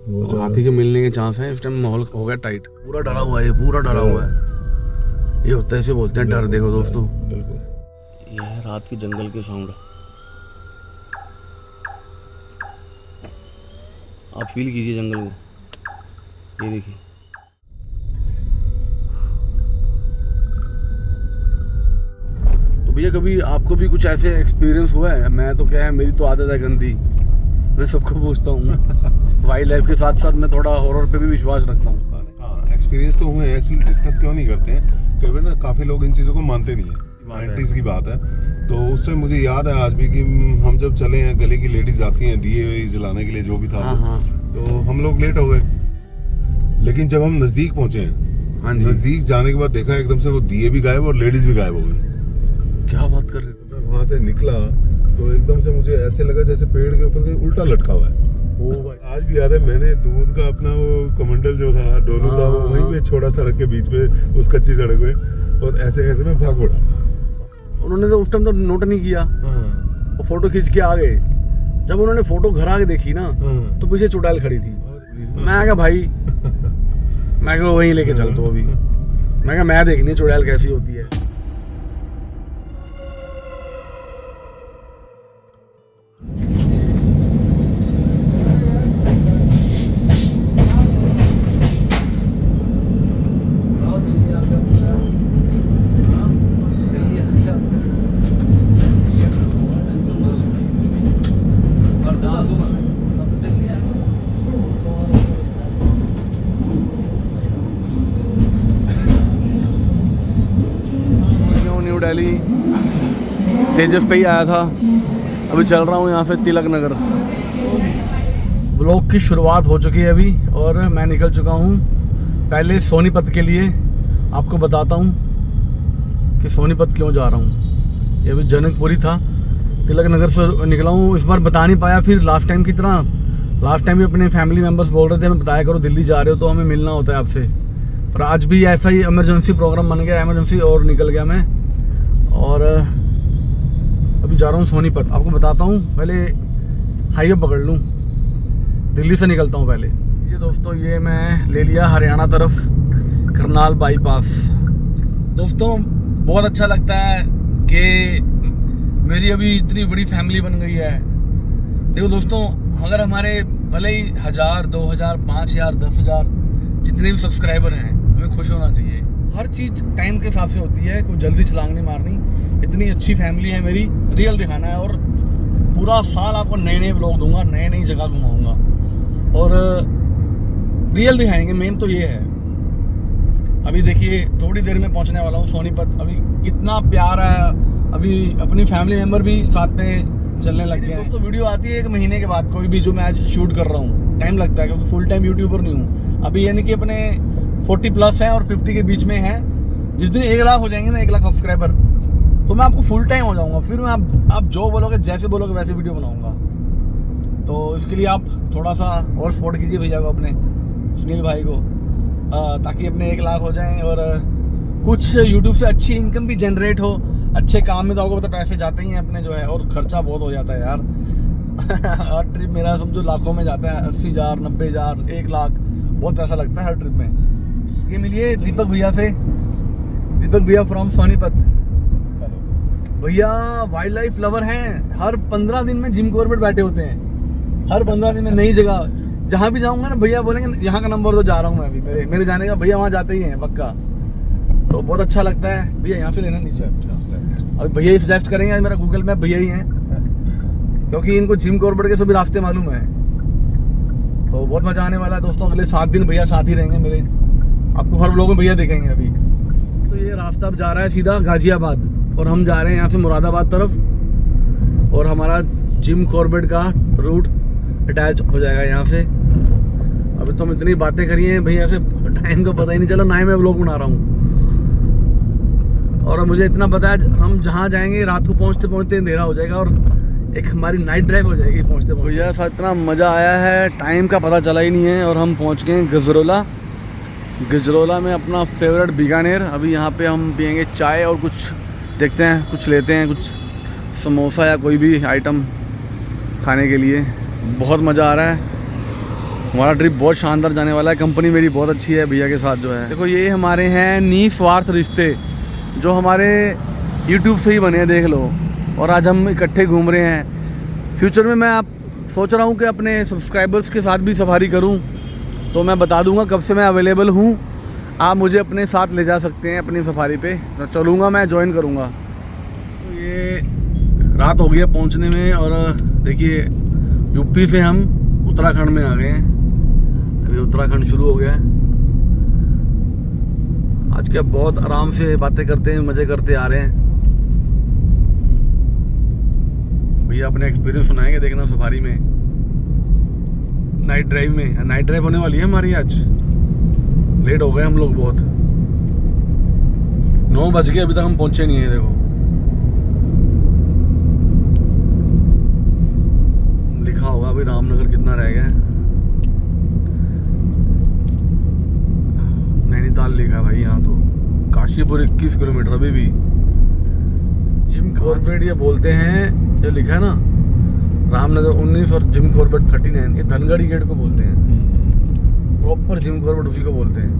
तो हाथी के मिलने के चांस है। इस टाइम माहौल हो गया टाइट, पूरा डरा हुआ है, पूरा डरा हुआ है। ये होता है, इसे बोलते हैं डर। देखो दोस्तों, बिल्कुल यह है रात के जंगल के साउंड। आप फील कीजिए जंगल को, ये देखिए। तो भैया कभी आपको भी कुछ ऐसे एक्सपीरियंस हुआ है? मैं तो क्या है, मेरी तो आदत है गंदी, मैं सबको पूछता हूँ। वाइल्ड लाइफ के साथ साथ मैं थोड़ा हॉरर पे भी विश्वास रखता हूँ। हाँ, एक्सपीरियंस तो हुए हैं। एक्चुअली डिस्कस क्यों नहीं करते हैं, कई बार ना काफ़ी लोग इन चीज़ों को मानते नहीं है। 90s की बात है। तो उस टाइम मुझे याद है आज भी कि हम जब चले हैं, गली की लेडीज आती हैं दिए जलाने के लिए, जो भी था। हाँ। तो हम लोग लेट हो गए, लेकिन जब हम नज़दीक पहुंचे हैं, हाँ जी, नज़दीक जाने के बाद देखा एकदम से वो दिए भी गायब और लेडीज भी गायब हो गई। क्या बात कर रहे हो? वहाँ से निकला तो एकदम से मुझे ऐसे लगा जैसे पेड़ के ऊपर कोई उल्टा लटका हुआ है। ओ भाई, आज भी याद है, मैंने दूध का अपना वो कमंडल जो था, डोलू था, वो वहीं पे छोड़ा सड़क के बीच में, उस कच्ची सड़क पे, और ऐसे ऐसे में भाग उड़ा। उन्होंने तो उस टाइम तो नोट नहीं किया, वो फोटो खींच के आ गए। जब उन्होंने फोटो घर आके देखी ना, तो पीछे चुड़ैल खड़ी थी। मैं क्या भाई, मैं क्या वहीं लेके चल। तो अभी मैं क्या, मैं देखनी चुड़ैल कैसी होती है। न्यू दिल्ली तेजस पे ही आया था, अभी चल रहा हूँ यहाँ से तिलक नगर। व्लॉग की शुरुआत हो चुकी है अभी, और मैं निकल चुका हूँ पहले सोनीपत के लिए। आपको बताता हूँ कि सोनीपत क्यों जा रहा हूँ। ये अभी जनकपुरी था, तिलक नगर से निकला हूँ। इस बार बता नहीं पाया फिर लास्ट टाइम की तरह। लास्ट टाइम भी अपने फैमिली मेम्बर्स बोल रहे थे, मैं बताया करो दिल्ली जा रहे हो तो हमें मिलना होता है आपसे। पर आज भी ऐसा ही इमरजेंसी प्रोग्राम बन गया, इमरजेंसी, और निकल गया मैं। और अभी जा रहा हूँ सोनीपत। आपको बताता हूँ, पहले हाईवे पकड़ लूँ, दिल्ली से निकलता हूँ पहले। ये दोस्तों, ये मैं ले लिया हरियाणा तरफ, करनाल बाईपास। दोस्तों बहुत अच्छा लगता है कि मेरी अभी इतनी बड़ी फैमिली बन गई है। देखो दोस्तों, अगर हमारे भले ही 1000, 2000, 5000, 10,000 जितने भी सब्सक्राइबर हैं, हमें खुश होना चाहिए। हर चीज़ टाइम के हिसाब से होती है, कोई जल्दी छलांग नहीं मारनी। इतनी अच्छी फैमिली है मेरी, रियल दिखाना है। और पूरा साल आपको नए नए व्लॉग दूंगा, नए नई जगह घुमाऊंगा और रियल दिखाएंगे। मेन तो ये है। अभी देखिए थोड़ी देर में पहुंचने वाला हूँ सोनीपत। अभी कितना प्यार है, अभी अपनी फैमिली मेम्बर भी साथ में चलने लग गए हैं। दोस्तों वीडियो आती है 1 महीने के बाद, कोई भी जो मैं आज शूट कर रहा हूँ। टाइम लगता है क्योंकि फुल टाइम यूट्यूबर नहीं हूँ अभी, यानी कि अपने 40+ हैं और 50 के बीच में हैं। जिस दिन 1 लाख हो जाएंगे ना, 1 लाख सब्सक्राइबर, तो मैं आपको फुल टाइम हो जाऊंगा। फिर मैं आप जो बोलोगे, जैसे बोलोगे वैसे वीडियो बनाऊंगा। तो इसके लिए आप थोड़ा सा और सपोर्ट कीजिए भैया को, अपने सुनील भाई को, ताकि अपने 1 लाख हो जाएं और कुछ यूट्यूब से अच्छी इनकम भी जनरेट हो। अच्छे काम में तो आपको पता पैसे जाते ही हैं अपने जो है, और खर्चा बहुत हो जाता है यार। हर ट्रिप मेरा समझो लाखों में जाता है, 80,000, 90,000, 1 लाख, बहुत पैसा लगता है हर ट्रिप में। ये मिलिए दीपक भैया से, दीपक भैया फ्रॉम सोनीपत। भैया वाइल्ड लाइफ लवर हैं। हर 15 दिन में जिम कॉर्बेट बैठे होते हैं, हर 15 दिन में नई जगह। जहाँ भी जाऊँगा ना, भैया बोलेंगे यहाँ का नंबर तो जा रहा हूँ मैं अभी, मेरे जाने का भैया वहाँ जाते ही हैं पक्का। तो बहुत अच्छा लगता है। भैया यहाँ से लेना नीचे, अभी भैया ही सजेस्ट करेंगे। आज मेरा गूगल मैप भैया ही हैं, क्योंकि इनको जिम कॉर्बेट के सभी रास्ते मालूम है। तो बहुत मजा आने वाला है दोस्तों। अगले 7 दिन भैया साथ ही रहेंगे मेरे, आपको हर व्लॉग में भैया देखेंगे। अभी तो ये रास्ता अब जा रहा है सीधा गाजियाबाद, और हम जा रहे हैं यहाँ से मुरादाबाद तरफ, और हमारा जिम कॉर्बेट का रूट अटैच हो जाएगा यहाँ से। अभी तो हम इतनी बातें करी हैं भैया से, टाइम का पता ही नहीं चला, ना ही मैं व्लॉग बना रहा हूँ। और मुझे इतना पता है, हम जहाँ जाएंगे रात को पहुँचते पहुँचते अंधेरा हो जाएगा, और एक हमारी नाइट ड्राइव हो जाएगी पहुँचते पहुँचते। भैया साथ इतना मज़ा आया है, टाइम का पता चला ही नहीं है। और हम पहुँच गए गजरोला। गजरोला में अपना फेवरेट बीकानेर। अभी यहाँ पे हम पियेंगे चाय और कुछ देखते हैं, कुछ लेते हैं, कुछ समोसा या कोई भी आइटम खाने के लिए। बहुत मज़ा आ रहा है, हमारा ट्रिप बहुत शानदार जाने वाला है। कंपनी मेरी बहुत अच्छी है भैया के साथ जो है। देखो ये हमारे हैं निस्वार्थ रिश्ते जो हमारे यूट्यूब से ही बने हैं, देख लो। और आज हम इकट्ठे घूम रहे हैं। फ्यूचर में मैं आप सोच रहा हूँ कि अपने सब्सक्राइबर्स के साथ भी सफारी करूँ, तो मैं बता दूँगा कब से मैं अवेलेबल हूँ। आप मुझे अपने साथ ले जा सकते हैं अपनी सफारी पे, तो चलूँगा, मैं ज्वाइन करूँगा। तो ये रात हो गई है पहुँचने में, और देखिए यूपी से हम उत्तराखंड में आ गए हैं। अभी उत्तराखंड शुरू हो गया है। आज क्या बहुत आराम से बातें करते हैं, मज़े करते आ रहे हैं। भैया अपने एक्सपीरियंस सुनाएंगे, देखना सफारी में, नाइट ड्राइव में। नाइट ड्राइव होने वाली है हमारी आज। लेट हो गए हम लोग बहुत, 9 बज गए, अभी तक हम पहुंचे नहीं है। देखो लिखा होगा अभी रामनगर कितना रह गया। नैनीताल लिखा है भाई यहाँ तो। काशीपुर 21 किलोमीटर अभी भी। जिम कॉर्बेट ये बोलते हैं, जो लिखा है ना रामनगर 19 और जिम कॉर्बेट 39, ये धनगढ़ी गेट को बोलते हैं। प्रॉपर जिम कॉर्बेट उसी को बोलते हैं।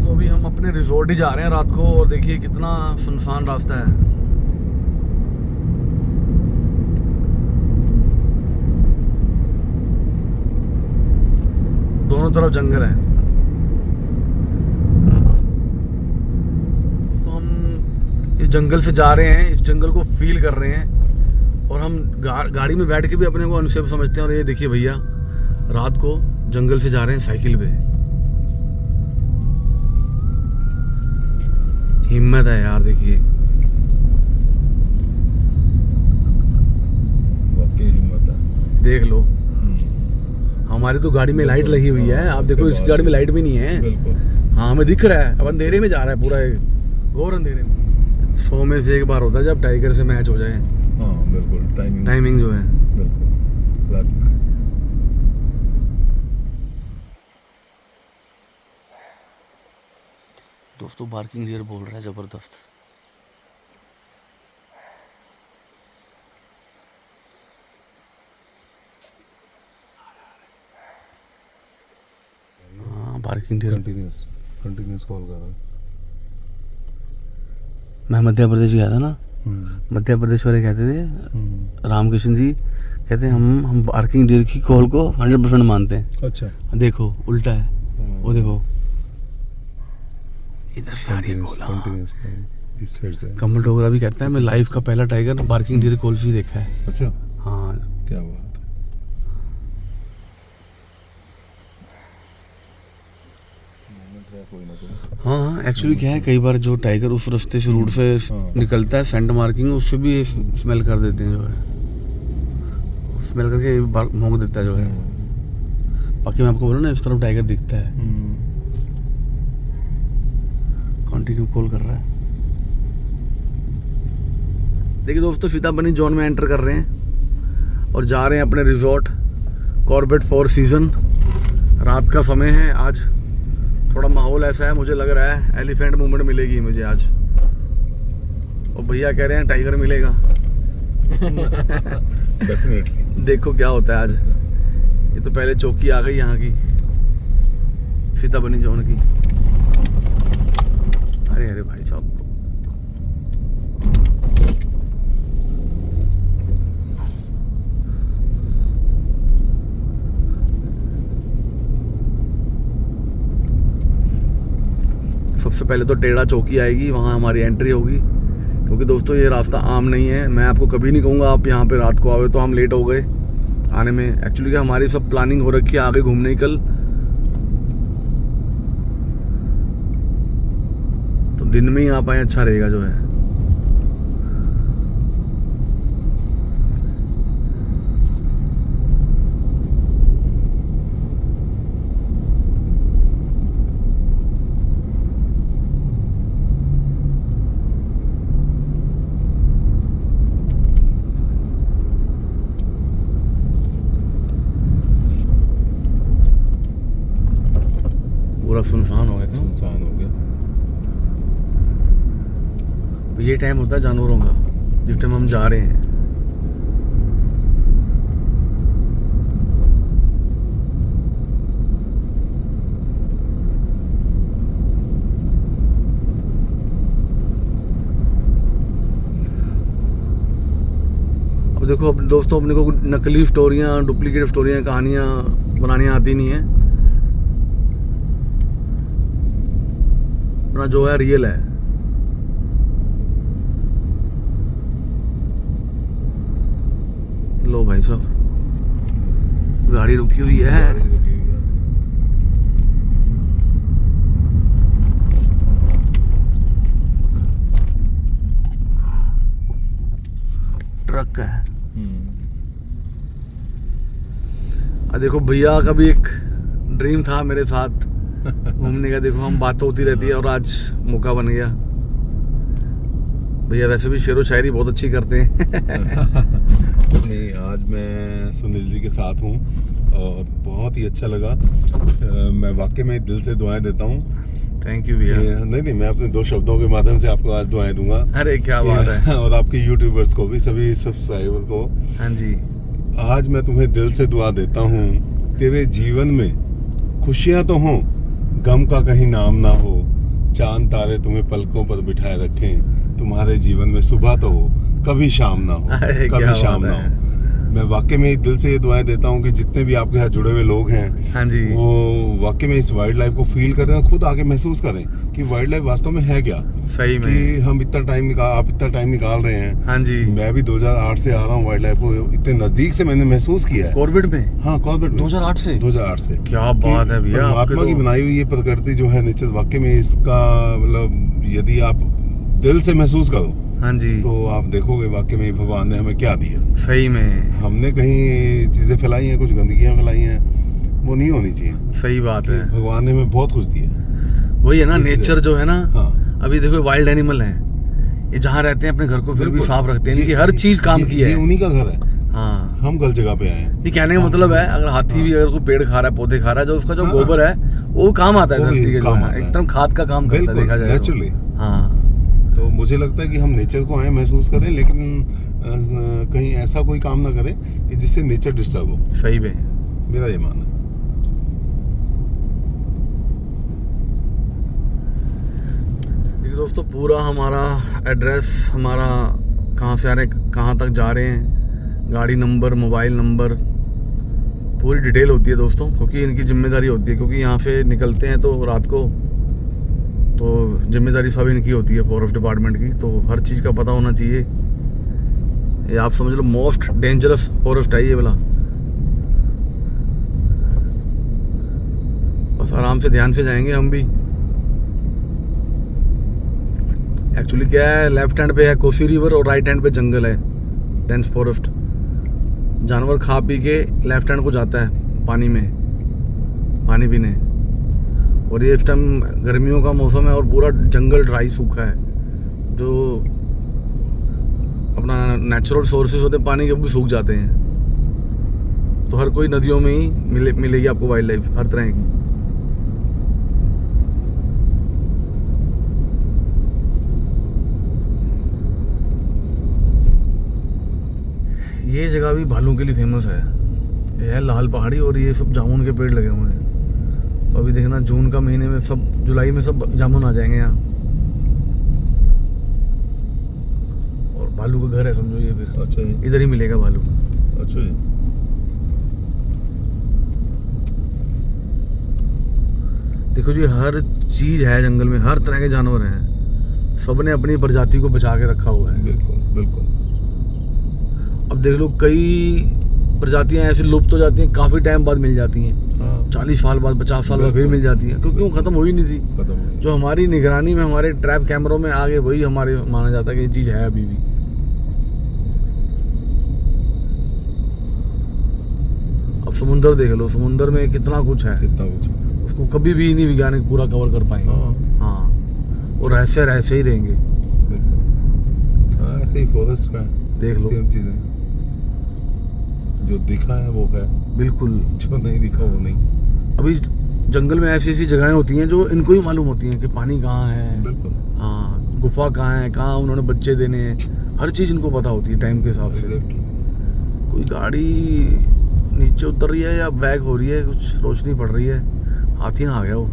तो अभी हम अपने रिजॉर्ट ही जा रहे हैं रात को, और देखिए कितना सुनसान रास्ता है। दोनों तरफ जंगल है। तो हम इस जंगल से जा रहे हैं, इस जंगल को फील कर रहे हैं, और हम गाड़ी में बैठ के भी अपने को अनसेफ समझते हैं। और ये देखिए भैया रात को जंगल से जा रहे हैं साइकिल पे। हिम्मत है यार, देखिए वाकई हिम्मत है। देख लो, हमारी तो गाड़ी में लाइट लगी हुई है, आप देखो इसकी गाड़ी में लाइट भी नहीं है। बिल्कुल। हाँ हमें दिख रहा है, अब अंधेरे में जा रहा है पूरा, घोर अंधेरे में। 100 में से एक बार होता है जब टाइगर से मैच हो जाए। हाँ बिल्कुल, टाइमिंग जो है बिल्कुल लक। दोस्तों बार्किंग डियर बोल रहा है जबरदस्त। हाँ बार्किंग डियर कंटिन्यूस कॉल कर रहा है। मैं मध्य प्रदेश गया था ना, मध्य प्रदेश वाले कहते थे, रामकृष्ण जी कहते हैं हम बार्किंग डियर की कॉल को 100% मानते हैं। अच्छा देखो उल्टा है, वो देखो इधर से आ रही है कॉल। कंटिन्यूस इस साइड से। कमल डोगरा भी कहता है मैं लाइफ का पहला टाइगर बार्किंग डियर कॉल से ही देखा है। अच्छा हाँ क्या बात है। हाँ एक्चुअली क्या है, कई बार जो टाइगर उस रास्ते से रूट से निकलता है, सेंट मार्किंग, उससे भी स्मेल कर देते हैं जो है, स्मेल करके भौंक देता है जो है। बाकी मैं आपको बोला ना इस तरफ टाइगर दिखता है। कंटिन्यू कॉल कर रहा है। देखिए दोस्तों सीताबनी जोन में एंटर कर रहे हैं और जा रहे हैं अपने रिजॉर्ट कॉर्बेट 4 सीजन। रात का समय है, आज थोड़ा माहौल ऐसा है, मुझे लग रहा है एलिफेंट मूवमेंट मिलेगी मुझे आज। और भैया कह रहे हैं टाइगर मिलेगा। डेफिनेटली। देखो क्या होता है आज। ये तो पहले चौकी आ गई यहाँ की, सीताबनी जोन की। अरे अरे भाई साहब, सबसे पहले तो टेढ़ा चौकी आएगी, वहाँ हमारी एंट्री होगी। क्योंकि दोस्तों ये रास्ता आम नहीं है, मैं आपको कभी नहीं कहूँगा आप यहाँ पे रात को आओगे। तो हम लेट हो गए आने में। एक्चुअली क्या हमारी सब प्लानिंग हो रखी है आगे घूमने की कल, तो दिन में ही आ पाए अच्छा रहेगा जो है। पूरा सुनसान हो गया था। सुनसान हो गया। ये टाइम होता है जानवरों का, जिस टाइम हम जा रहे हैं। अब देखो अब दोस्तों, अपने को नकली स्टोरियाँ, डुप्लीकेट स्टोरियाँ, कहानियाँ बनानी आती नहीं है, अपना जो है रियल है। लो भाई साहब, गाड़ी रुकी हुई है। ट्रक है। देखो भैया का भी एक ड्रीम था मेरे साथ घूमने का। देखो हम बात होती रहती है और आज मौका बन गया। भैया वैसे भी शेरो शायरी बहुत अच्छी करते हैं। नहीं, आज मैं सुनील जी के साथ हूँ और बहुत ही अच्छा लगा। मैं वाकई में दिल से दुआएं देता हूँ। थैंक यू भैया। नहीं, मैं अपने 2 शब्दों के माध्यम से आपको आज दुआएं दूंगा। अरे क्या बात है। और आपके यूट्यूबर्स को भी, सभी सब्सक्राइबर को। हाँ जी। आज मैं तुम्हें दिल से दुआ देता हूँ, तेरे जीवन में खुशियाँ तो हों, गम का कहीं नाम ना हो, चांद तारे तुम्हें पलकों पर बिठाए रखें, तुम्हारे जीवन में सुबह तो हो, कभी शाम ना हो, कभी शाम ना हो। मैं वाकई में दिल से ये दुआएं देता हूँ कि जितने भी आपके साथ जुड़े हुए लोग हैं, हाँ जी, वो वाकई में इस वाइल्ड लाइफ को फील करें और खुद आगे महसूस करें कि वाइल्ड लाइफ वास्तव में है क्या। सही में कि हम आप इतना टाइम निकाल रहे हैं। हाँ जी। मैं भी 2008 से आ रहा हूँ वाइल्ड लाइफ को, इतने नजदीक से मैंने महसूस किया है। कॉर्बेट में? हाँ, कॉर्बेट में 2008 से। 2008 से। क्या बात है भैया। परमात्मा की बनाई हुई ये प्रकृति जो है, नेचर, वाकई में इसका मतलब यदि आप दिल से महसूस करो, हाँ जी, तो आप देखोगे वाकई में भगवान ने हमें क्या दिया। सही में हमने कहीं चीजें फैलाई हैं, कुछ गंदगियां फैलाई हैं, वो नहीं होनी चाहिए। सही बात है। भगवान ने हमें बहुत कुछ दिया। वही है ना, नेचर जो है ना। हाँ। अभी देखो वाइल्ड एनिमल है, ये जहाँ रहते हैं अपने घर को फिर भी साफ रखते हैं, कि हर चीज काम की है। ये उन्हीं का घर है। हाँ, हम गलत जगह पे आए हैं। ये कहने का मतलब है, अगर हाथी भी अगर कोई पेड़ खा रहा है, पौधे खा रहा है, जो उसका जो गोबर है वो काम आता है धरती के, एकदम खाद का काम करता है, देखा जाए नेचुरली। हाँ, तो मुझे लगता है कि हम नेचर को आए महसूस करें, लेकिन कहीं ऐसा कोई काम ना करें कि जिससे नेचर डिस्टर्ब हो। सही में मेरा ये मानना है। देखिए दोस्तों, पूरा हमारा एड्रेस, हमारा कहाँ से आ रहे हैं, कहाँ तक जा रहे हैं, गाड़ी नंबर, मोबाइल नंबर, पूरी डिटेल होती है दोस्तों, क्योंकि इनकी जिम्मेदारी होती है। क्योंकि यहाँ से निकलते हैं तो रात को, तो जिम्मेदारी सब इनकी होती है, फॉरेस्ट डिपार्टमेंट की। तो हर चीज़ का पता होना चाहिए। ये आप समझ लो मोस्ट डेंजरस फॉरेस्ट है ये वाला। बस आराम से ध्यान से जाएंगे हम भी। एक्चुअली क्या है, लेफ्ट हैंड पे है कोसी रिवर और राइट हैंड पे जंगल है, डेंस फॉरेस्ट। जानवर खा पी के लेफ्ट हैंड को जाता है पानी में, पानी पीने। और ये इस टाइम गर्मियों का मौसम है और पूरा जंगल ड्राई सूखा है। जो अपना नेचुरल सोर्सेज होते हैं पानी के, वो भी सूख जाते हैं। तो हर कोई नदियों में ही मिलेगी आपको वाइल्ड लाइफ हर तरह की। ये जगह भी भालू के लिए फेमस है। ये है लाल पहाड़ी और ये सब जामुन के पेड़ लगे हुए हैं। अभी देखना जून का महीने में, सब जुलाई में सब जामुन आ जाएंगे यहाँ। और भालू का घर है समझो ये, फिर अच्छा, इधर ही मिलेगा भालू। अच्छा जी। देखो जी, हर चीज है जंगल में, हर तरह के जानवर हैं। सबने अपनी प्रजाति को बचा के रखा हुआ है। बिल्कुल बिल्कुल। अब देख लो, कई प्रजातियां ऐसे लुप्त हो जाती हैं, काफी टाइम बाद मिल जाती हैं। 40 साल बाद, 50 साल बाद फिर मिल जाती है, क्योंकि वो खत्म हो ही नहीं थी। जो हमारी निगरानी में, हमारे ट्रैप कैमरों में आ गए, वही हमारे माना जाता है कि ये चीज है अभी भी। अब समुंदर देख लो, समुंदर में कितना कुछ है, कितना कुछ, उसको कभी भी नहीं वैज्ञानिक पूरा कवर कर पाएंगे। हाँ, और ऐसे ही रहेंगे। हाँ, ऐसे ही फॉरेस्ट का देख लो, सेम चीजें, जो दिखा है वो है, बिल्कुल, जो नहीं दिखा वो नहीं। अभी जंगल में ऐसी ऐसी जगहें होती हैं जो इनको ही मालूम होती हैं कि पानी कहाँ है। बिल्कुल। हाँ, गुफा कहाँ है, कहाँ उन्होंने बच्चे देने हैं, हर चीज़ इनको पता होती है टाइम के हिसाब से। कोई गाड़ी नीचे उतर रही है या बैक हो रही है, कुछ रोशनी पड़ रही है, हाथी ना आ गया वो,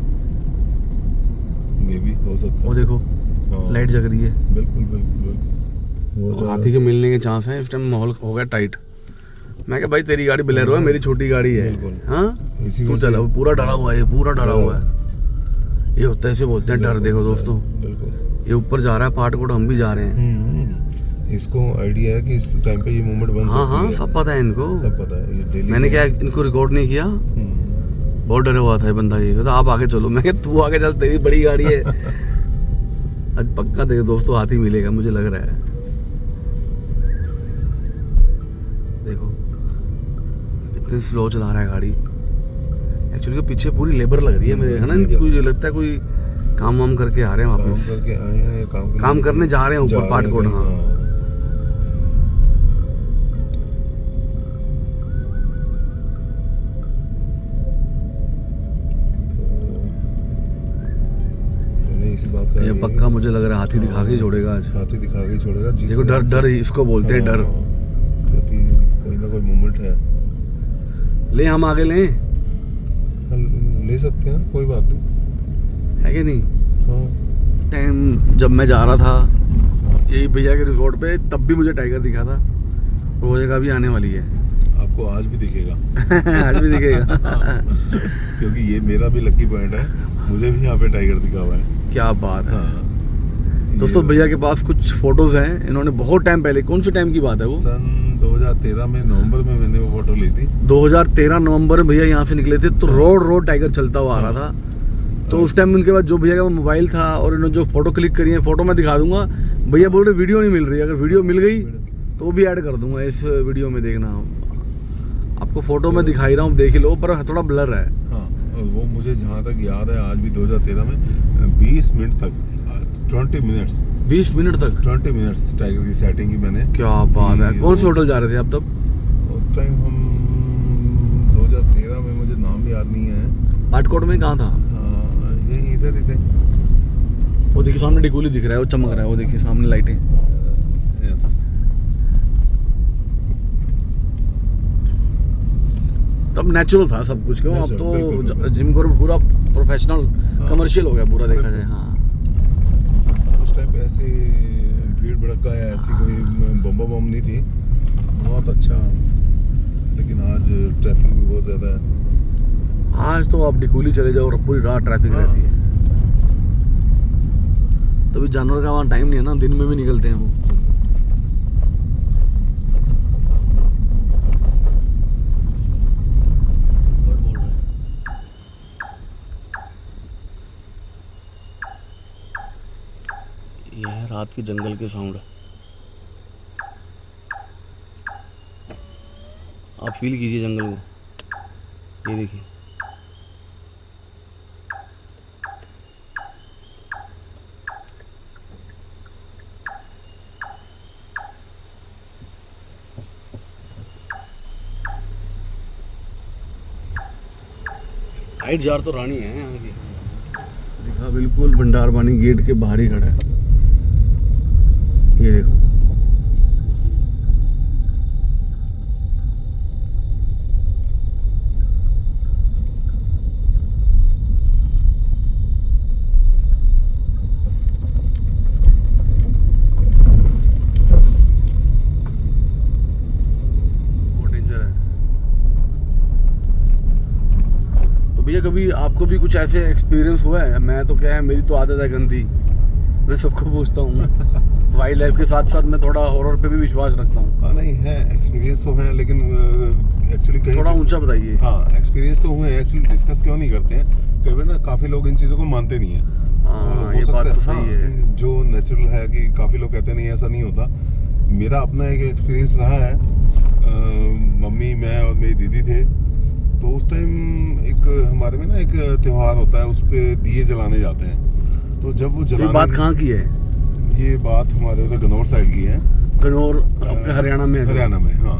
मे भी हो सकता है। वो देखो लाइट जग रही है। बिल्कुल बिल्कुल बिल्कुल। वो हाथी के मिलने के चांस हैं। इस टाइम माहौल हो गया टाइट। मैं क्या भाई तेरी गाड़ी बोलेरो है, मेरी छोटी गाड़ी है। बिल्कुल। हाँ इसी तू वजह चला, पूरा डरा हुआ है, ये पूरा डरा हुआ है। ये होता है, इसे बोलते हैं डर। देखो दोस्तों, बिल्कुल ये ऊपर जा रहा है पहाड़ कोट, हम भी जा रहे हैं। इसको आइडिया है कि इस टाइम पे ये मूवमेंट बन हाँ सकती हाँ है। सब पता है इनको, सब पता है। ये डेली मैंने क्या इनको रिकॉर्ड नहीं किया। बहुत डरा हुआ था ये बंदा। ये आप आगे चलो, मैं क्या तू आगे चल, तेरी बड़ी गाड़ी है। आज पक्का देखो दोस्तों हाथी मिलेगा, मुझे लग रहा है। देखो कितनी स्लो चला रहा है गाड़ी। एक्चुअली के पीछे पूरी लेबर लग रही है मेरे, है ना इनकी। कोई लगता है कोई काम वाम करके आ रहे हैं काम वापस, करके आए हैं, काम करने जा रहे हैं ऊपर पाटकोट। हाँ इसी बात का ये पक्का मुझे लग रहा है हाथी दिखा के ही छोड़ेगा आज। हाथी दिखा के ही छोड़ेगा। देखो डर, डर इसको बोलते हैं, डर। क्योंकि कोई ना कोई मूवमेंट है। ले हम आगे लें, ले सकते हैं, कोई बात नहीं, है कि नहीं। हाँ टाइम जब मैं जा रहा था यही भैया के रिजॉर्ट पे, तब भी मुझे टाइगर दिखा था। वो जगह भी आने वाली है। आपको आज भी दिखेगा। आज भी दिखेगा। क्योंकि ये मेरा भी लकी पॉइंट है, मुझे भी यहाँ पे टाइगर दिखा हुआ है। क्या बात है। हाँ। दोस्तों भैया के पास कुछ फोटोज हैं, इन्होंने बहुत टाइम पहले, कौन से टाइम की बात है वो? सन 2013 में नवंबर में मैंने वो फोटो ली थी। 2013 नवंबर में भैया यहाँ से निकले थे, तो रोड टाइगर चलता हुआ आ रहा था। तो उस टाइम उनके पास जो भैया का मोबाइल था, और इन्होंने जो फोटो क्लिक करी है, फोटो मैं दिखा दूंगा। भैया बोल रहे वीडियो नहीं मिल रही, अगर वीडियो मिल गई तो वो भी ऐड कर दूंगा इस वीडियो में। देखना आपको फोटो में दिखाई रहा हूँ, देख लो, पर थोड़ा ब्लर है। हाँ, और वो मुझे जहाँ तक याद है, आज भी 2013 में 20 मिनट तक 20 मिनट्स 20 मिनट तक 20 मिनट्स टाइगर की सेटिंग की मैंने। क्या बात है। कौन से होटल जा रहे थे आप तब? उस टाइम हम 2013 में, मुझे नाम याद नहीं है। पाटकोट में कहाँ था? यही इधर ही थे। वो देखिए सामने डिकोली दिख रहा है, वो चमक रहा है, वो देखिए सामने लाइटें। यस। तब नेचुरल था सब कुछ, क्यों? अब Natural, तो बिल्कुल, बिल्कुल। जिम करो पूरा प्रोफेशनल, कमर्शियल हो गया पूरा, देखा जाए। हाँ उस टाइम पे ऐसी भीड़ भड़का या ऐसी कोई बम नहीं थी। बहुत अच्छा, लेकिन आज ट्रैफिक भी बहुत ज़्यादा है। आज तो आप डिकोली चले जाओ और पूरी रात ट्रैफिक रहती है। तभी जानवर का वहाँ टाइम नहीं है ना, दिन में भी निकलते हैं वो। ये है रात के जंगल के साउंड। आप फील कीजिए जंगल को, ये देखिए। हाइट जार तो रानी है यहाँ की। देखा, बिल्कुल भंडारबानी गेट के बाहर ही खड़ा है। ये देखो, बहुत डेंजर है। तो भैया कभी आपको भी कुछ ऐसे एक्सपीरियंस हुआ है? मैं तो क्या है, मेरी तो आदत है गंदी, मैं सबको पूछता हूँ। वाइल्ड लाइफ के साथ साथ मैं थोड़ा हॉरर पे भी विश्वास रखता हूँ। हाँ नहीं है, एक्सपीरियंस तो है, लेकिन एक्चुअली कहीं थोड़ा ऊंचा बताइए। हाँ, एक्सपीरियंस तो हुए हैं, एक्चुअली डिस्कस क्यों नहीं करते हैं? कई बार ना काफ़ी लोग इन चीज़ों को मानते नहीं हैं। हाँ, ये बात तो सही है। जो नेचुरल है कि काफ़ी लोग कहते नहीं, ऐसा नहीं होता। मेरा अपना एक एक्सपीरियंस रहा है। मम्मी, मैं और मेरी दीदी थे, तो उस टाइम एक हमारे में ना एक त्यौहार होता है, उस पर दिए जलाने जाते हैं। तो जब वो जलाने, बात कहाँ की है? ये बात हमारे उधर गनौर साइड की है। गनौर आपके हरियाणा में है? हरियाणा में, हाँ।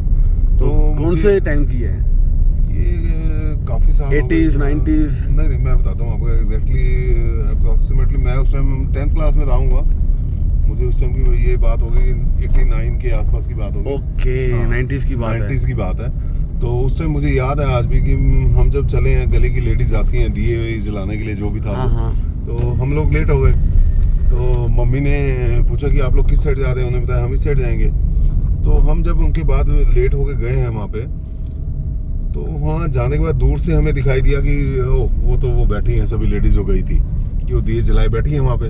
तो कौन से टाइम की है? ये काफ़ी साल 80s 90s? नहीं, मैं बताता हूँ आपको एग्जैक्टली, अप्रॉक्सीमेटली मैं उस टाइम 10th क्लास में रहूँगा। मुझे उस टाइम की ये बात होगी 89 के आसपास की बात होगी। ओके, 90s की बात है। 90s की बात है। तो उस टाइम मुझे याद है आज भी कि हम जब चले हैं, गली की लेडीज आती हैं दिए जलाने के लिए, जो भी था वो। तो हम लोग लेट हो गए। तो मम्मी ने पूछा कि आप लोग किस साइड जा रहे हैं, उन्होंने बताया हम इस साइड जाएंगे। तो हम जब उनके बाद लेट होके गए हैं वहाँ पे, तो वहाँ जाने के बाद दूर से हमें दिखाई दिया कि वो बैठी हैं, सभी लेडीज हो गई थी कि वो दिए जलाए बैठी हैं वहाँ पे।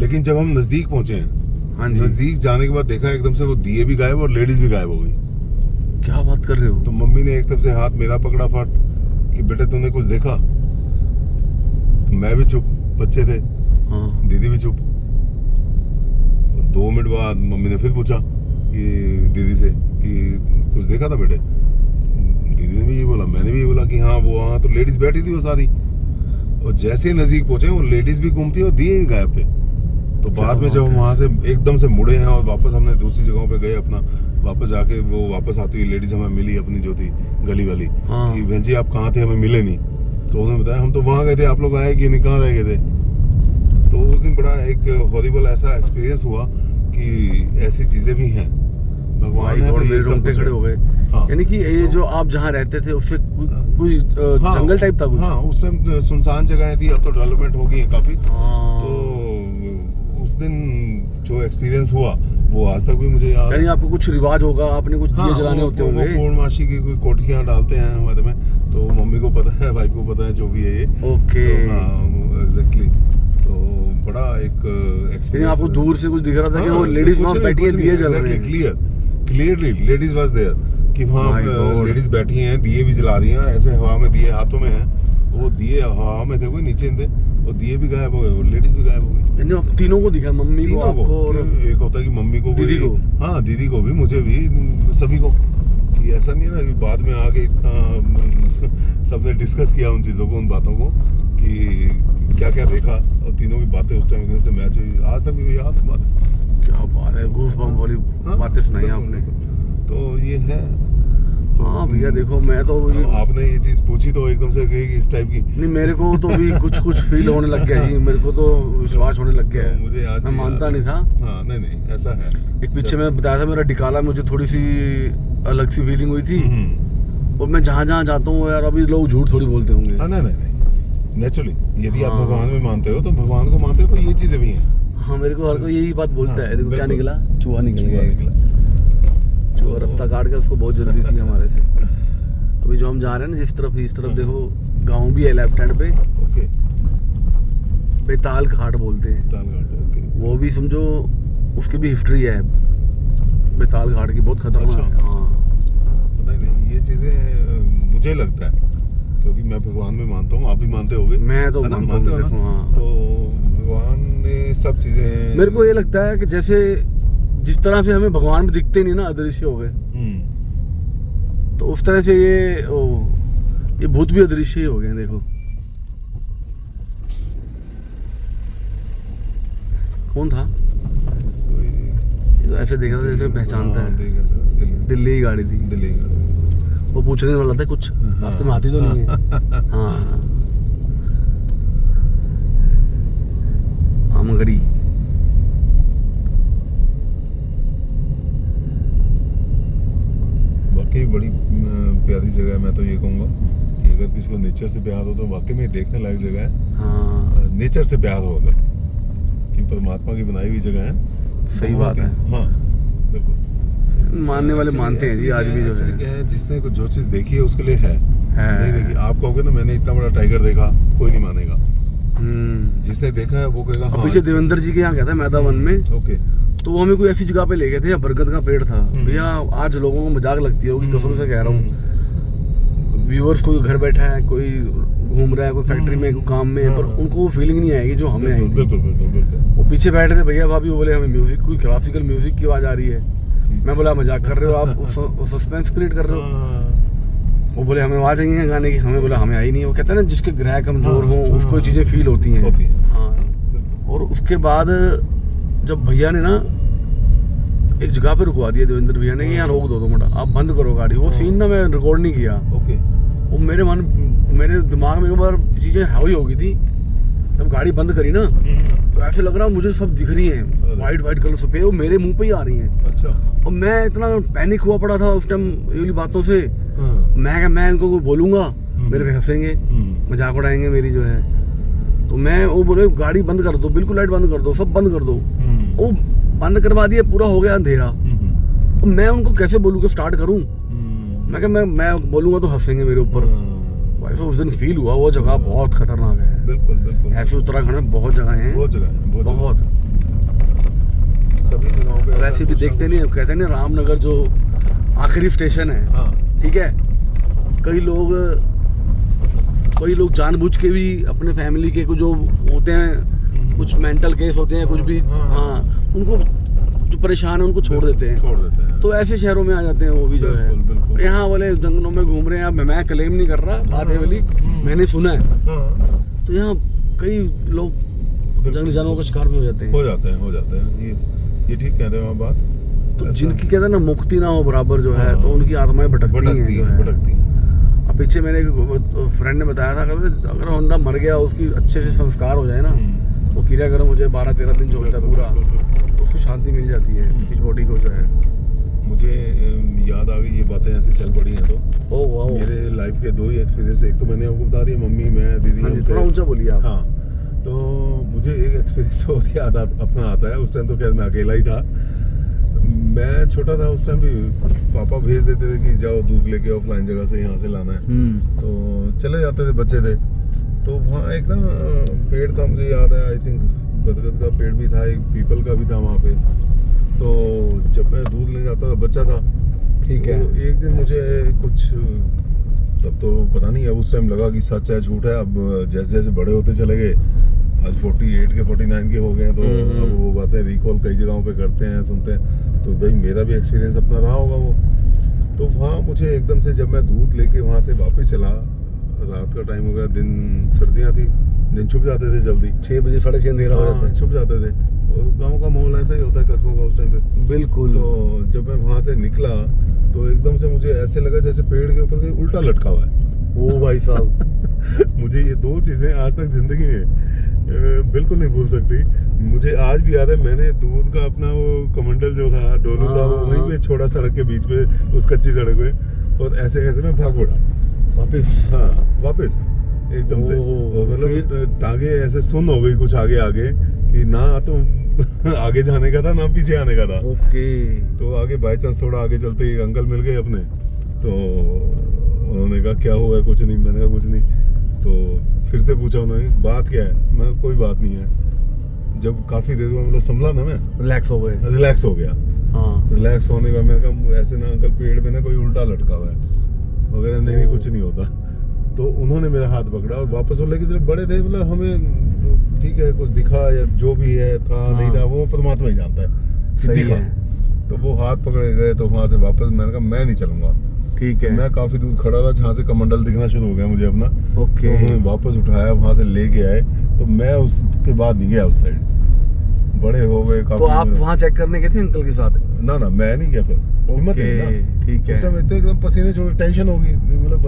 लेकिन जब हम नज़दीक पहुँचे हैं, हाँ जी, नज़दीक जाने के बाद देखा एकदम से वो दिए भी गायब और लेडीज भी गायब हो गई। क्या बात कर रहे हो? तो मम्मी ने एक तरफ से हाथ मेरा पकड़ा फट कि बेटे तूने कुछ देखा? तो मैं भी चुप, बच्चे थे, हाँ, दीदी भी चुप। 2 मिनट बाद मम्मी ने फिर पूछा कि दीदी से कि कुछ देखा था बेटे? दीदी ने भी ये बोला, मैंने भी ये बोला कि हाँ वो वहाँ तो लेडीज बैठी थी वो सारी। और जैसे ही नज़दीक पहुंचे वो लेडीज भी घूमती और दिए भी गायब थे। तो बाद में जब हम वहाँ से एकदम से मुड़े हैं और वापस हमने दूसरी जगहों पे गए अपना, वापस जाके वो वापस आती हुई लेडीज हमें मिली अपनी जो थी गली वाली, हाँ। कि बहन जी आप कहाँ थे, हमें मिले नहीं। तो उन्होंने बताया हम तो वहाँ गए थे, आप लोग आए कि नहीं, कहाँ रह गए थे। तो उस दिन बड़ा एक हॉरिबल ऐसा एक्सपीरियंस हुआ कि ऐसी चीज़ें भी हैं, भगवान है तो ये सब कुछ खड़े हो गए। हाँ। यानी कि ये जो आप जहाँ रहते थे उससे कोई हाँ, जंगल टाइप था कुछ? हाँ उस टाइम सुनसान जगह थी, अब तो डेवलपमेंट हो गई है काफ़ी। हाँ। तो उस दिन जो एक्सपीरियंस हुआ वो आज तक भी मुझे याद यानी है। आपको कुछ रिवाज होगा, आपने कुछ दिए जलाने होते होंगे। वो पूर्णमासी की कोई कोठियाँ डालते हैं हमारे में, तो मम्मी को पता है, भाई को पता है, जो भी है ये। ओके। तो हाँ एग्जैक्टली। तो बड़ा एक एक्सपीरियंस। आपको दूर से कुछ दिख रहा था कि वो लेडीज वहाँ बैठी है, दिए जल रहे हैं? क्लियरली लेडीज वाज देयर कि वहाँ My God। लेडीज बैठी हैं, दिए भी जला रही हैं, ऐसे हवा में दिए हाथों में हैं, वो दिए हवा में थे, कोई नीचे थे, और दिए भी गायब हो गए, वो लेडीज भी गायब हो गई। यानी आप तीनों को दिखा, मम्मी को, आपको और एक होता है कि मम्मी को, दीदी को। हाँ दीदी को भी, मुझे भी, सभी को। कि ऐसा नहीं है ना कि बाद में आके इतना सबने डिस्कस किया उन चीज़ों को, उन बातों को कि क्या क्या देखा, और तीनों की बातें उस टाइम से मैच हुई, आज तक भी याद है बात। क्या बात है, गूज़बम्प वाली बातें सुनाई आपने। तो ये है। तो हाँ भैया देखो, मैं तो आपने ये चीज़ पूछी तो एकदम से कही कि इस टाइप की नहीं, मेरे को तो भी कुछ फील होने लग गया जी, मेरे को तो विश्वास होने लग गया है। मुझे आज मैं मानता नहीं था। हाँ नहीं ऐसा है। एक पीछे मैं बताया था मेरा डिकाला, मुझे थोड़ी सी अलग सी फीलिंग हुई थी। और मैं जहाँ जहाँ जाता हूँ यार, अभी लोग झूठ थोड़ी बोलते होंगे। हाँ नहीं नेचुरली यदि आप हाँ। भगवान में मानते हो तो भगवान को मानते हो, तो ये चीज़ें भी हैं। हाँ, मेरे को हर कोई यही बात बोलता हाँ, है। देखो क्या बिल्कुल। निकला, चूहा निकल चूहा गया। निकला। चूहा रास्ता काट के, उसको बहुत जल्दी थी हमारे से। अभी जो हम जा रहे हैं ना जिस तरफ, इस तरफ देखो गांव भी है लेफ्ट हैंड पे, ओके। बेताल घाट बोलते हैं। तालघाट, ओके। वो भी समझो उसकी भी हिस्ट्री है, बेताल घाट की, बहुत खतरनाक अच्छा। है। हाँ, पता ही नहीं, ये चीज़ें मुझे लगता है, क्योंकि मैं भगवान में मानता हूँ, आप भी मानते होगे। मैं तो है ना? मानता मानते हूँ, हो ना? देखो, हाँ। तो भगवान ने सब चीज़ें, मेरे को ये लगता है कि जैसे जिस तरह से हमें भगवान में दिखते नहीं ना, अदृश्य हो गए, तो उस तरह से ये भूत भी अदृश्य ही हो गए। देखो कौन था कोई ये, तो ऐसे देख रहा था जैसे पहचानता हाँ, है। दिल्ली की गाड़ी थी। दिल्ली वो पूछने वाला था कुछ रास्ते में आती तो नहीं है। हाँ, आमगढ़ी। वाकई बड़ी प्यारी जगह है। मैं तो ये कहूँगा कि अगर किसी को नेचर से प्यार हो तो वाकई में देखने लायक जगह है। हाँ, नेचर से प्यार हो अगर, कि परमात्मा की बनाई हुई जगह है। सही बहुत बात ही- है। हाँ बिल्कुल। मानने वाले Actually- मानते हैं जी, actually आज भी जो actually है। क्या है, जिसने को जो चीज़ देखी है उसके लिए है। नहीं देखी, आप कहोगे ना मैंने इतना बड़ा टाइगर देखा, कोई नहीं मानेगा। जिसने देखा है वो कहेगा हाँ। पीछे देवेंद्र जी के यहाँ गया था मैदा वन में, ओके। तो वो हमें कोई ऐसी जगह पे ले गए थे, यहाँ बरगद का पेड़ था। भैया आज लोगों को मजाक लगती होगी, कसम से कह रहा हूँ, व्यूअर्स कोई घर बैठा है, कोई घूम रहा है, कोई फैक्ट्री में, कोई काम में, पर उनको वो फीलिंग नहीं आएगी जो हमें आई थी। बिल्कुल बिल्कुल बिल्कुल। वो पीछे बैठे थे भैया भाभी, वो बोले हमें म्यूजिक, कोई क्लासिकल म्यूजिक की आवाज़ आ रही है। मैं बोला मजाक कर रहे हो आप, सस्पेंस क्रिएट कर रहे हो। हाँ, वो बोले हमें आवाज़ आई है गाने की, हमें बोला हमें आई नहीं। वो कहते हैं ना जिसके ग्रह कमजोर हों उसको ये चीज़ें फील होती हैं। हाँ, और उसके बाद जब भैया ने ना एक जगह पे रुकवा दिया, देवेंद्र भैया ने, कि यहाँ रोक दो 2 मिनट, आप बंद करो गाड़ी। वो सीन ना मैं रिकॉर्ड नहीं किया। ओके। वो मेरे दिमाग में एक बार चीज़ें हावी हो गई थी। जब गाड़ी बंद करी ना, तो ऐसे लग रहा मुझे सब दिख रही हैं, वाइट कलर से पे, वो मेरे मुंह पे ही आ रही हैं। अच्छा। और मैं इतना पैनिक हुआ पड़ा था उस टाइम ये वाली बातों से। मैं इनको बोलूँगा, मेरे पे हंसेंगे, मजाक उड़ाएंगे मेरी जो है। तो मैं वो बोले गाड़ी बंद कर दो, बिल्कुल लाइट बंद कर दो, सब बंद कर दो। वो बंद करवा दिया, पूरा हो गया अंधेरा। तो मैं उनको कैसे बोलूँ कि स्टार्ट करूँ? मैं कहा मैं बोलूँगा तो हंसेंगे मेरे ऊपर। वैसे उस दिन फील हुआ वो जगह बहुत खतरनाक है। बिल्कुल बिल्कुल। ऐसे उत्तराखंड में बहुत जगह हैं, बहुत जगह है, बहुत। सभी जगहों पे वैसे भी देखते नहीं, कहते नहीं रामनगर जो आखिरी स्टेशन है, हाँ ठीक है, कई लोग जानबूझ के भी अपने फैमिली के कुछ जो होते हैं, कुछ मेंटल केस होते हैं, कुछ भी, हाँ, उनको जो परेशान है उनको छोड़ देते हैं। तो ऐसे शहरों में आ जाते हैं वो भी जो है। बिल्कुल। यहाँ वाले जंगलों में घूम रहे हैं। अब मैं क्लेम नहीं कर रहा, बात है वाली, मैंने सुना है। तो यहाँ कई लोग जंगली जानवरों का शिकार भी हो जाते हैं। ये ठीक कह रहे हो आप बात। तो जिनकी कहते हैं ना मुक्ति ना हो बराबर जो है, तो उनकी आत्माएं भटकती हैं। अब पीछे मेरे एक फ्रेंड ने बताया था कि अगर बंदा मर गया, उसकी अच्छे से संस्कार हो जाए ना, वो क्रियाक्रम हो जाए, 12-13 दिन जो होता है पूरा, तो उसको शांति मिल जाती है उसकी बॉडी को जो है। मुझे याद आ गई ये बातें ऐसे चल पड़ी हैं तो ओह वाह, मेरे लाइफ के 2 ही एक्सपीरियंस। एक तो मैंने आपको बता दिया, मम्मी मैं दीदी। हाँ जी, थोड़ा ऊंचा बोलिए आप। हाँ, तो मुझे एक एक्सपीरियंस और याद अपना आता है। उस टाइम तो खैर मैं अकेला ही था, मैं छोटा था उस टाइम भी। पापा भेज देते थे कि जाओ दूध लेके आओ फलाइन जगह से, यहाँ से लाना है। तो चले जाते थे, बच्चे थे। तो वहाँ एक ना पेड़ था, मुझे याद है, आई थिंक बरगद का पेड़ भी था, एक पीपल का भी था वहाँ पे। तो जब मैं दूध ले जाता था, बच्चा था, ठीक है, तो एक दिन मुझे कुछ, तब तो पता नहीं, अब उस टाइम लगा कि सच है झूठ है। अब जैसे जैसे बड़े होते चले गए, आज 48 के 49 के हो गए, तो अब वो बातें रिकॉल कई जगहों पे करते हैं, सुनते हैं। तो भाई मेरा भी एक्सपीरियंस अपना रहा होगा वो। तो वहाँ मुझे एकदम से, जब मैं दूध लेके वहाँ से वापस चला, रात का टाइम हो गया, दिन, सर्दियाँ थी, दिन छुप जाते थे जल्दी, 6 बजे 6:30 अंधेरा हो जाता है, छुप जाते थे। और गाँव का माहौल ऐसा ही होता है, कस्बों का उस टाइम पे। बिल्कुल। तो जब मैं वहाँ से निकला, तो एकदम से मुझे ऐसे लगा जैसे पेड़ के ऊपर कोई उल्टा लटका हुआ है। ओ भाई साहब मुझे ये 2 चीज़ें आज तक जिंदगी में बिल्कुल नहीं भूल सकती। मुझे आज भी याद है, मैंने दूध का अपना वो कमंडल जो था, डोलू था, वो वहीं पे छोड़ा सड़क के बीच में, उस कच्ची सड़क पे, और ऐसे कैसे मैं भाग पड़ा वापस। हाँ, वापस एकदम से। और मतलब टांगे ऐसे सुन हो गई कुछ आगे कि ना तो आगे जाने का था, ना पीछे आने का था। ओके। तो आगे बाई चांस थोड़ा आगे चलते एक अंकल मिल गए अपने, तो उन्होंने कहा क्या हुआ है? कुछ नहीं। मैंने कहा कुछ नहीं। तो फिर से पूछा उन्होंने, बात क्या है? मैं कोई बात नहीं है। जब काफी देर में मतलब संभला ना, मैं रिलैक्स हो गया। हाँ, रिलैक्स होने का मैंने कहा ऐसे ना अंकल, पेड़ पे ना कोई उल्टा लटका हुआ है वगैरह। नहीं कुछ नहीं होता। तो उन्होंने मेरा हाथ पकड़ा और वापस वो लेके, जब बड़े थे, मतलब हमें ठीक है कुछ दिखा या जो भी है था, नहीं था, वो परमात्मा ही जानता है कि दिखा। तो वो हाथ पकड़े गए, तो वहां से वापस मैंने कहा मैं नहीं चलूंगा। ठीक है। मैं काफी दूर खड़ा था, जहाँ से कमंडल दिखना शुरू हो गया मुझे अपना। ओके। तो उन्होंने वापस उठाया, वहां से लेके आए, तो मैं उसके बाद नहीं गया उस साइड। बड़े हो गए काफी। तो आप वहाँ चेक करने गए थे अंकल के साथ? ना मैं नहीं गया, फिर हिम्मत नहीं ना। ठीक है। उस समय तो एकदम पसीने छोड़े, टेंशन होगी, मतलब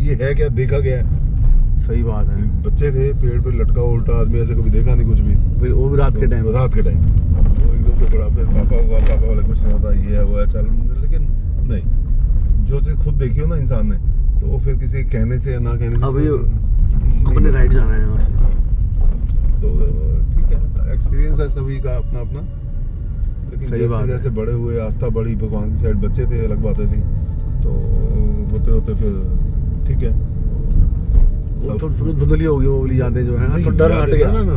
ये है क्या, देखा गया। सही बात है। बच्चे थे, पेड़ पे लटका उल्टा आदमी, ऐसे कभी देखा नहीं कुछ भी। वो भी रात के टाइम। तो एकदम से बड़ा, फिर पापा वाले कुछ नहीं होता, ये है वो है, चल। लेकिन नहीं, जो चीज खुद देखी हो ना इंसान ने, तो वो फिर किसी कहने से या ना कहने से अभी अपने राइट जाना है वहाँ से। तो ठीक है, एक्सपीरियंस है सभी का अपना अपना। लेकिन जैसे जैसे बड़े हुए, आस्था बढ़ी भगवान की साइड, बच्चे थे अलग बातें थी, तो होते होते फिर ठीक है, थोड़ी धुंधली हो गई वो वाली यादें जो है ना, तो डर हट गया ना।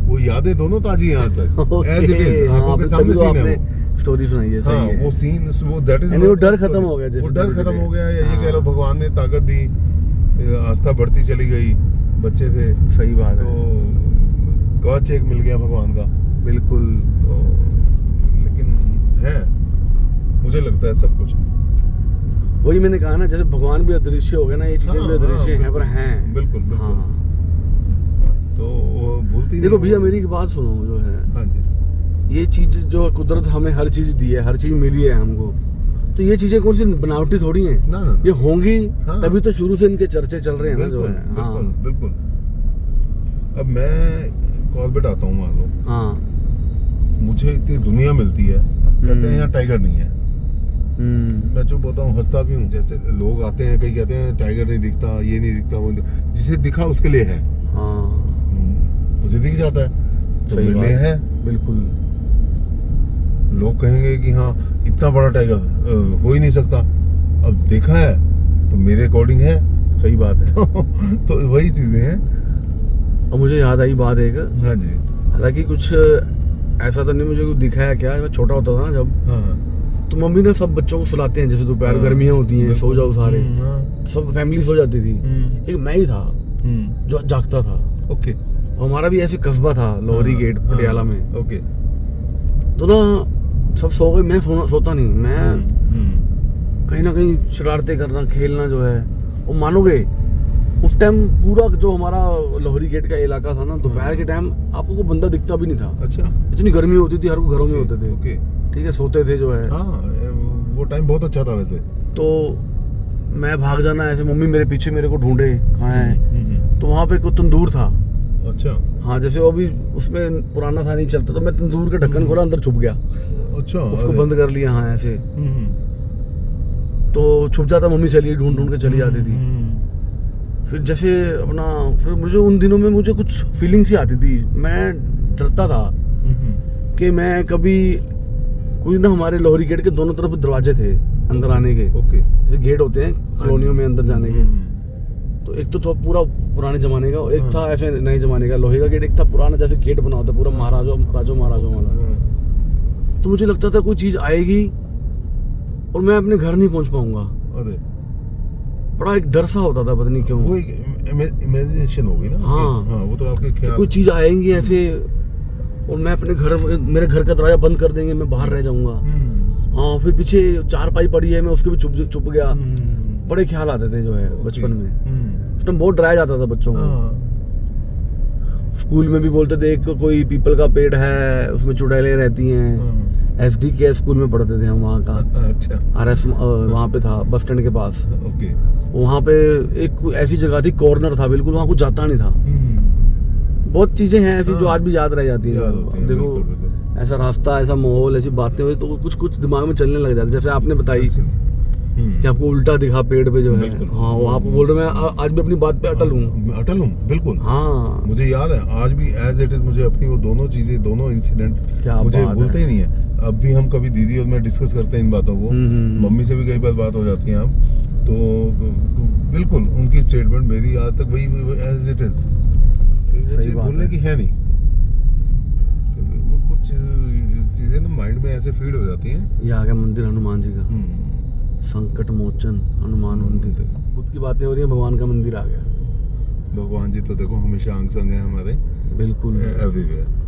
वो यादें दोनों ताजी हैं आज तक, एज इट इज, आंखों के सामने सीन है वो। स्टोरी सुनाई है, सही है। वो सीन, वो दैट इज, वो डर खत्म हो गया, वो डर खत्म हो गया, या ये कह लो भगवान ने ताकत दी, आस्था बढ़ती चली गई, बच्चे थे। सही बात है। तो कवच एक मिल गया भगवान का। बिल्कुल। तो लेकिन है, मुझे लगता है सब कुछ, वही मैंने कहा ना, जैसे भगवान भी अदृश्य हो गया ना, ये चीजें भी अदृश्य हैं, पर हैं। बिल्कुल बिल्कुल। तो भूलती देखो भैया, मेरी एक बात सुनो जो है। हाँ जी। ये चीज जो कुदरत हमें हर चीज दी है, हर चीज मिली है हमको, तो ये चीजें कौन सी बनावटी थोड़ी हैं ना, ये होंगी तभी तो शुरू से इनके चर्चे चल रहे हैं ना, जो है। बिल्कुल बिल्कुल। अब मैं कॉर्बेट आता हूँ, मान लो, हाँ, मुझे इतनी दुनिया मिलती है, कहते हैं यहाँ टाइगर नहीं है, मैं जो बोलता हूँ हंसता भी हूँ। जैसे लोग आते हैं, कई कहते हैं टाइगर नहीं दिखता, ये नहीं दिखता, वो जिसे दिखा उसके लिए है। मुझे दिख जाता है तो सही मेरे बात लिए है। बिल्कुल। लोग कहेंगे कि हाँ इतना बड़ा टाइगर हो ही नहीं सकता, अब देखा है तो मेरे अकॉर्डिंग है। सही बात है। तो वही चीजें हैं। और मुझे याद आई बात एक, हाँ जी। हालांकि कुछ ऐसा तो नहीं मुझे कुछ दिखाया क्या, मैं छोटा होता था ना जब, हाँ तो मम्मी ने सब बच्चों को सुलाते हैं, जैसे दोपहर गर्मियाँ होती हैं, सो जाओ सारे, हाँ। सब फैमिली सो जाती थी, एक मैं ही था जो जागता था। ओके। और हमारा भी ऐसे कस्बा था लोहरी गेट पटियाला में, ओके। तो ना सब सो गए, मैं सोता नहीं, मैं कहीं ना कहीं शरारतें करना, खेलना जो है। और मानोगे उस टाइम पूरा जो हमारा लोहरी गेट का इलाका था ना, दोपहर के टाइम आपको कोई बंदा दिखता भी नहीं था। अच्छा। इतनी गर्मी होती थी, हर को घरों में होते थे। ओके। ठीक है, सोते थे जो है। हाँ वो टाइम बहुत अच्छा था वैसे। तो मैं भाग जाना ऐसे, मम्मी मेरे पीछे मेरे को ढूंढे कहाँ है, तो वहाँ पे कोई तंदूर था। अच्छा। हाँ, जैसे वो भी उसमें पुराना था नहीं चलता, तो मैं तंदूर का ढक्कन खोला, अंदर छुप गया, अच्छा। उसको बंद कर लिया। हाँ ऐसे, तो छुप जाता, मम्मी चली ढूंढ ढूंढ के चली जाती थी। फिर जैसे अपना, फिर मुझे उन दिनों में मुझे कुछ फीलिंग सी आती थी, मैं डरता था कि मैं कभी कोई ना, हमारे लोहरी गेट के दोनों तरफ दरवाजे थे अंदर आने के। ओके। जैसे गेट होते हैं कॉलोनियों में अंदर जाने के, तो एक तो था पूरा पुराने जमाने का, एक था ऐसे नए जमाने का लोहे का गेट, एक था पुराना जैसे गेट बना होता पूरा महाराजों वाला। तो मुझे लगता था कोई चीज आएगी और मैं अपने घर नहीं पहुंच पाऊंगा। अरे बड़ा एक डर सा होता था, पता नहीं क्यों। वो एक इमेजिनेशन होगी ना। हाँ। वो तो आपके ख्याल, कोई चीज आएंगी ऐसे, और मैं अपने घर, मेरे घर का दरवाजा बंद कर देंगे, मैं बाहर रह जाऊंगा। हाँ, फिर पीछे चारपाई पड़ी है, मैं उसके भी छुप गया। बड़े ख्याल आते थे जो है बचपन में। उस टाइम बहुत डराया जाता था बच्चों को। स्कूल में भी बोलते थे एक कोई पीपल का पेड़ है, उसमें चुड़ैलें रहती हैं। SD के स्कूल में पढ़ते थे हम, वहाँ का। अच्छा। RS वहाँ पे था, बस स्टैंड के पास। ओके। वहाँ पे एक ऐसी जगह थी, कॉर्नर था बिल्कुल, वहाँ कुछ जाता नहीं था। बहुत चीजें हैं ऐसी जो आज भी याद रह जाती है। देखो बिल्कुल। ऐसा रास्ता, ऐसा माहौल, ऐसी बातें हुई तो कुछ दिमाग में चलने लग जाती। जैसे आपने बताई कि आपको उल्टा दिखा पेड़ पे जो है। हाँ, वो आप बोल रहे, मैं आज भी अपनी बात पे अटल हूँ बिल्कुल। हाँ, मुझे याद है आज भी एज इट इज, मुझे अपनी वो दोनों चीजें, दोनों इंसिडेंट मुझे भूलते ही नहीं है। अब भी हम कभी दीदी और मैं डिस्कस करते हैं इन बातों को, मम्मी से भी कई बार बात हो जाती है अब, तो बिल्कुल उनकी स्टेटमेंट मेरी आज तक वही एज इट इज, वो चीज भूलने की है नहीं। कुछ चीजें ना माइंड में ऐसे फीड हो जाती हैं। ये आ गया मंदिर हनुमान जी का, संकट मोचन हनुमान मंदिर। खुद की बातें हो रही है, भगवान का मंदिर आ गया। भगवान जी तो देखो हमेशा अंग संग है हमारे, बिल्कुल एवरीवेयर।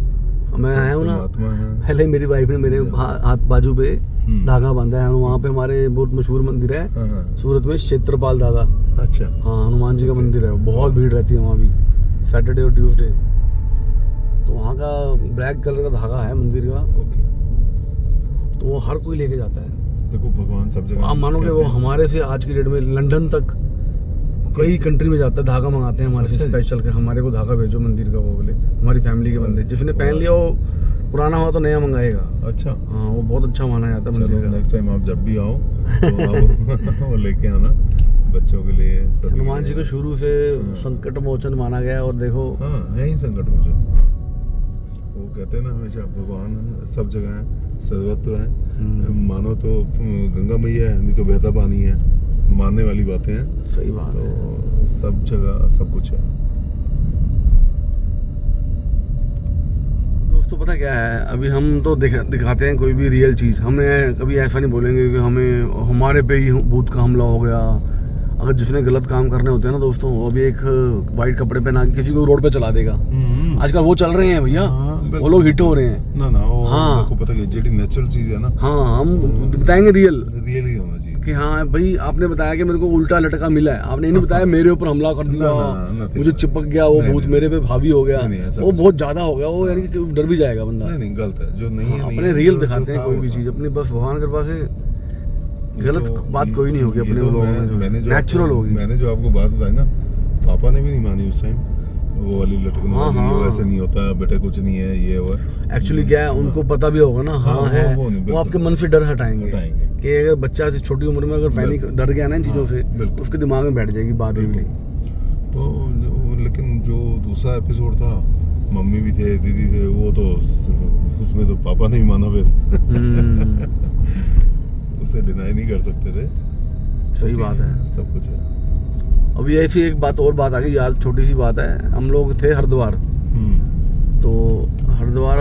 मैं आया हूँ ना, पहले मेरी वाइफ ने मेरे हाथ बाजू पे धागा बांधा है। वहाँ पे हमारे बहुत मशहूर मंदिर है सूरत में, क्षेत्रपाल दादा। अच्छा। हाँ, हनुमान जी का मंदिर है, बहुत भीड़ रहती है वहाँ भी, सैटरडे और ट्यूसडे। तो वहाँ का ब्लैक कलर का धागा है मंदिर का, तो वो हर कोई लेके जाता है। देखो भगवान सब जगह, आप मानोगे वो हमारे से आज की डेट में लंदन तक कई कंट्री में जाता है, धागा मंगाते हैं हमारे से स्पेशल के, हमारे को धागा भेजो मंदिर का। वो बोले हमारी फैमिली के बंदे, जिसने पहन लिया वो पुराना हुआ तो नया मंगाएगा। अच्छा। हाँ, वो बहुत अच्छा माना जाता है मंदिर का। नेक्स्ट टाइम आप जब भी आओ तो आप वो लेके आना बच्चों के लिए। हनुमान जी को शुरू से संकट मोचन माना गया, और देखो है ही संकट मोचन। वो कहते हैं ना हमेशा भगवान सब जगह है, सर्वत्र है। मानो तो गंगा मैया है, नहीं तो बहता पानी है, मानने वाली बातें हैं। सही बात तो है, सब जगह सब कुछ है दोस्तों। पता क्या है, अभी हम तो दिखाते हैं कोई भी रियल चीज़, हमने कभी ऐसा नहीं बोलेंगे कि हमें हमारे पे ही भूत का हमला हो गया। अगर जिसने गलत काम करने होते हैं ना दोस्तों, वो भी एक वाइट कपड़े पहना के किसी को रोड पे चला देगा। आजकल वो चल रहे हैं भैया, वो लोग हिट हो रहे हैं ना। हाँ, आपको पता है जेडी नेचुरल चीज है ना। हाँ, हम बताएंगे रियल ही होना चाहिए कि हाँ भाई, आपने बताया कि मेरे को उल्टा लटका मिला है, आपने नहीं बताया मेरे ऊपर हमला कर दिया, मुझे चिपक गया वो भूत, मेरे पे हावी हो गया, वो बहुत ज्यादा हो गया, वो यानी कि डर भी जाएगा बंदा। नहीं, गलत है जो नहीं है। अपने रियल दिखाते हैं कोई भी चीज अपनी, बस भगवान कृपा से गलत बात कोई नहीं होगी अपने लोगों में, नेचुरल होगी। मैंने जो आपको बात बताई ना, पापा ने भी नहीं मानी उस टाइम, वो वाली लटकने वाली, वो ऐसे नहीं होता बेटा, कुछ नहीं है ये वो। एक्चुअली क्या है, उनको पता भी होगा ना। हाँ है, वो आपके मन से डर हटाएंगे कि अगर बच्चा से छोटी उम्र में अगर पैनिक डर गया ना इन चीजों से, उसके दिमाग में बैठ जाएगी बात ही। तो लेकिन जो दूसरा एपिसोड था मम्मी भी थे, दीदी थे, वो तो उसमें तो पापा नहीं माना फिर। उसे डिनाई नहीं कर सकते थे। सही बात है, सब कुछ है। अभी ऐसी एक बात और बात आ गई याद, छोटी सी बात है। हम लोग थे हरिद्वार, तो हरिद्वार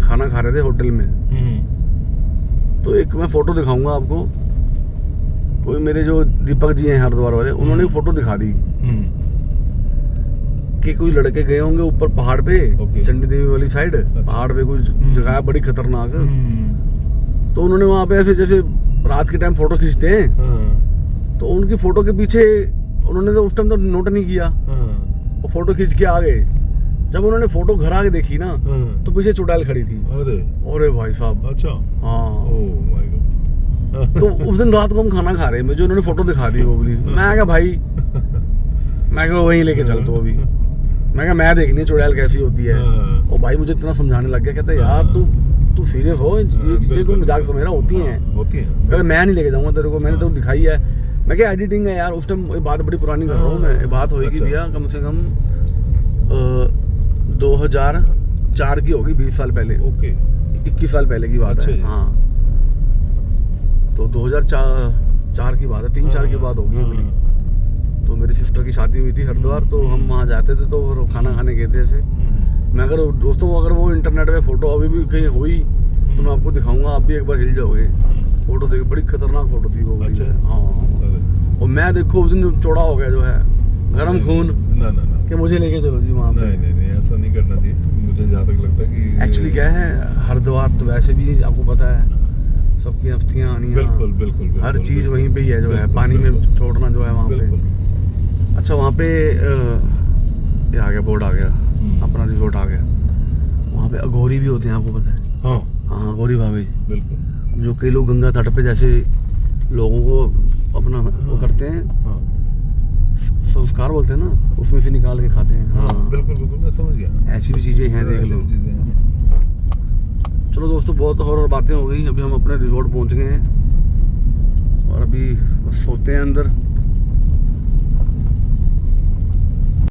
खाना खा रहे थे होटल में। तो एक मैं फोटो दिखाऊंगा आपको, कोई मेरे जो दीपक जी हैं हरिद्वार वाले, उन्होंने फोटो दिखा दी कि कोई लड़के गए होंगे ऊपर पहाड़ पे, चंडी देवी वाली साइड। पहाड़ पे कोई जगह है बड़ी खतरनाक, तो उन्होंने वहां पे ऐसे जैसे रात के टाइम फोटो खींचते हैं, तो उनकी फोटो के पीछे उन्होंने तो उस टाइम तो नोट नहीं किया, वो फोटो खींच के आ गए। जब उन्होंने फोटो घर आके देखी ना, तो पीछे चुड़ैल खड़ी थी। अरे भाई साहब, अच्छा, हाँ। Oh my God. तो उस दिन रात को हम खाना खा रहे हैं, जो उन्होंने फोटो दिखा दी वो बोली, मैं क्या भाई, मैं क्या वहीं लेके चल, तो अभी मैं क्या मैं देखनी चुड़ैल कैसी होती है। और भाई मुझे इतना समझाने लग गया, कहता यार तू सीरियस हो, ये चीजें तू मजाक समझ रहा, होती हैं। कहता मैं नहीं लेके जाऊंगा तेरे को, मैंने तो दिखाई है। मैं क्या एडिटिंग है यार, उस टाइम बात बड़ी पुरानी कर रहा हूँ मैं, ये बात होगी भैया कम से कम 2004 की होगी, 20 साल पहले। ओके, 21 साल पहले की बात है। हाँ, तो 2004 की बात है, 3-4 की बात होगी अभी। तो मेरी सिस्टर की शादी हुई थी हरिद्वार, तो हम वहाँ जाते थे, तो फिर खाना खाने गए थे ऐसे। मैं अगर दोस्तों अगर वो इंटरनेट पे फोटो अभी भी कहीं हुई तो मैं आपको दिखाऊंगा, आप भी एक बार हिल जाओगे। फोटो देखो, बड़ी खतरनाक फोटो थी वो। अच्छा। हाँ, और मैं देखो उस दिन चौड़ा हो गया जो है, गरम खून, ना कि मुझे लेके चलो जी वहाँ पे। नहीं, ऐसा नहीं करना चाहिए। मुझे जहाँ तक लगता है कि एक्चुअली क्या है, हरिद्वार तो वैसे भी आपको पता है सबकी हफ्तियाँ आनी, बिल्कुल हर चीज़ वहीं पे ही है जो है, पानी में छोड़ना जो है वहाँ पे। अच्छा, वहाँ पे ये आ गया, बोर्ड आ गया, अपना रिजोर्ट आ गया। वहाँ पे अघोरी भी होते हैं, आपको पता है? हाँ, अघोरी भाभी। बिल्कुल। जो कई लोग गंगा तट पे जैसे लोगों को अपना वो करते हैं, संस्कार बोलते हैं ना, उसमें से निकाल के खाते हैं। हाँ, बिल्कुल, मैं समझ गया। ऐसी भी चीज़ें हैं, देख लो। चलो दोस्तों, बहुत और बातें हो गई। अभी हम अपने रिजोर्ट पहुँच गए हैं और अभी बस सोते हैं अंदर।